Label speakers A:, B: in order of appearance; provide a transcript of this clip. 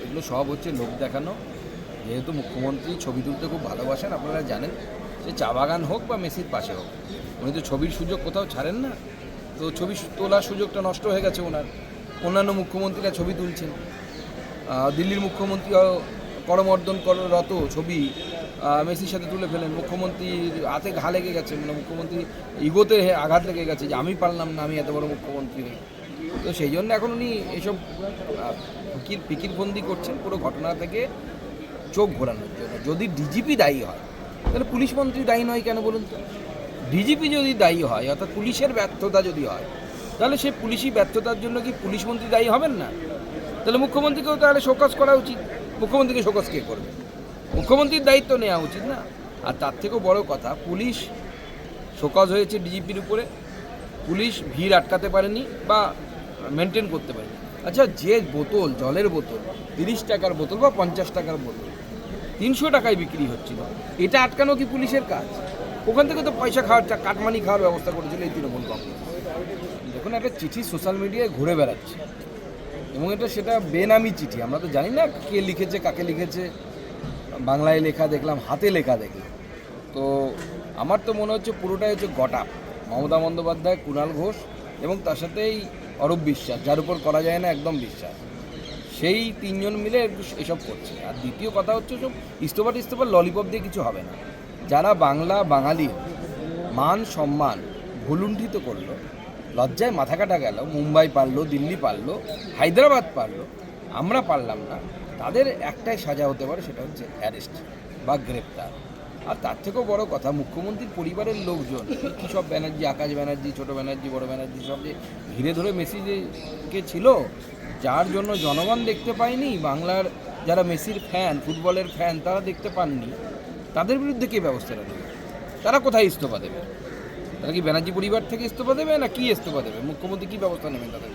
A: এগুলো সব হচ্ছে লোক দেখানো। যেহেতু মুখ্যমন্ত্রী ছবি তুলতে খুব ভালোবাসেন, আপনারা জানেন, সে চা বাগান হোক বা মেসির পাশে হোক, উনি তো ছবির সুযোগ কোথাও ছাড়েন না। তো ছবি তোলার সুযোগটা নষ্ট হয়ে গেছে ওনার। অন্যান্য মুখ্যমন্ত্রীরা ছবি তুলছেন, দিল্লির মুখ্যমন্ত্রীও করমর্দনরত ছবি মেসির সাথে তুলে ফেলেন। মুখ্যমন্ত্রীর হাতে ঘা লেগে গেছে, মানে মুখ্যমন্ত্রী ইগোতে আঘাত লেগে গেছে যে আমি পারলাম না, আমি এত বড় মুখ্যমন্ত্রী হই। তো সেই জন্য এখন উনি এইসব ফিকিরবন্দি করছেন পুরো ঘটনা থেকে চোখ ঘোরানোর জন্য। যদি ডিজিপি দায়ী হয় তাহলে পুলিশ মন্ত্রী দায়ী নয় কেন বলুন তো? ডিজিপি যদি দায়ী হয়, অর্থাৎ পুলিশের ব্যর্থতা যদি হয়, তাহলে সেই পুলিশি ব্যর্থতার জন্য কি পুলিশ মন্ত্রী দায়ী হবেন না? তাহলে মুখ্যমন্ত্রীকেও তাহলে শোকজ করা উচিত। মুখ্যমন্ত্রীকে শোকজ কে করবে? মুখ্যমন্ত্রীর দায়িত্ব নেওয়া উচিত না? আর তার থেকেও বড় কথা, পুলিশ শোকজ হয়েছে ডিজিপির উপরে, পুলিশ ভিড় আটকাতে পারেনি বা মেনটেন করতে পারেনি। আচ্ছা, যে বোতল, জলের বোতল 30 টাকার বোতল বা 50 টাকার বোতল 300 টাকায় বিক্রি হচ্ছিল, এটা আটকানো কি পুলিশের কাজ? ওখান থেকে তো পয়সা খাওয়ার, কাটমানি খাওয়ার ব্যবস্থা করেছিল এই তৃণমূল কংগ্রেস। দেখুন, একটা চিঠি সোশ্যাল মিডিয়ায় ঘুরে বেড়াচ্ছে এবং সেটা বেনামি চিঠি। আমরা তো জানি না কে লিখেছে, কাকে লিখেছে। বাংলায় লেখা দেখলাম, হাতে লেখা দেখলাম। তো আমার তো মনে হচ্ছে পুরোটাই হচ্ছে গটা মমতা বন্দ্যোপাধ্যায়, কুণাল ঘোষ এবং তার সাথেই অরূপ বিশ্বাস, যার উপর করা যায় না একদম বিশ্বাস, সেই তিনজন মিলে এসব করছে। আর দ্বিতীয় কথা হচ্ছে, সব ইস্তফা ললিপপ দিয়ে কিছু হবে না। যারা বাঙালির মান সম্মান ভুলুণ্ঠিত করলো, লজ্জায় মাথা কাটা গেল, মুম্বাই পারলো, দিল্লি পারলো, হায়দ্রাবাদ পারলো, আমরা পারলাম না, তাদের একটাই সাজা হতে পারে, সেটা হচ্ছে অ্যারেস্ট বা গ্রেপ্তার। আর তার থেকেও বড় কথা, মুখ্যমন্ত্রীর পরিবারের লোকজন কী সব ব্যানার্জি, আকাশ ব্যানার্জি, ছোটো ব্যানার্জি, বড় ব্যানার্জি, সব যে ঘিরে ধরে মেসিকে ছিল, যার জন্য জনগণ দেখতে পায়নি, বাংলার যারা মেসির ফ্যান, ফুটবলের ফ্যান, তারা দেখতে পাননি, তাদের বিরুদ্ধে কে ব্যবস্থাটা নেবে? তারা কোথায় ইস্তফা দেবে? তারা কি ব্যানার্জি পরিবার থেকে ইস্তফা দেবে, না কি ইস্তফা দেবে? মুখ্যমন্ত্রী কী ব্যবস্থা নেবেন তাদের?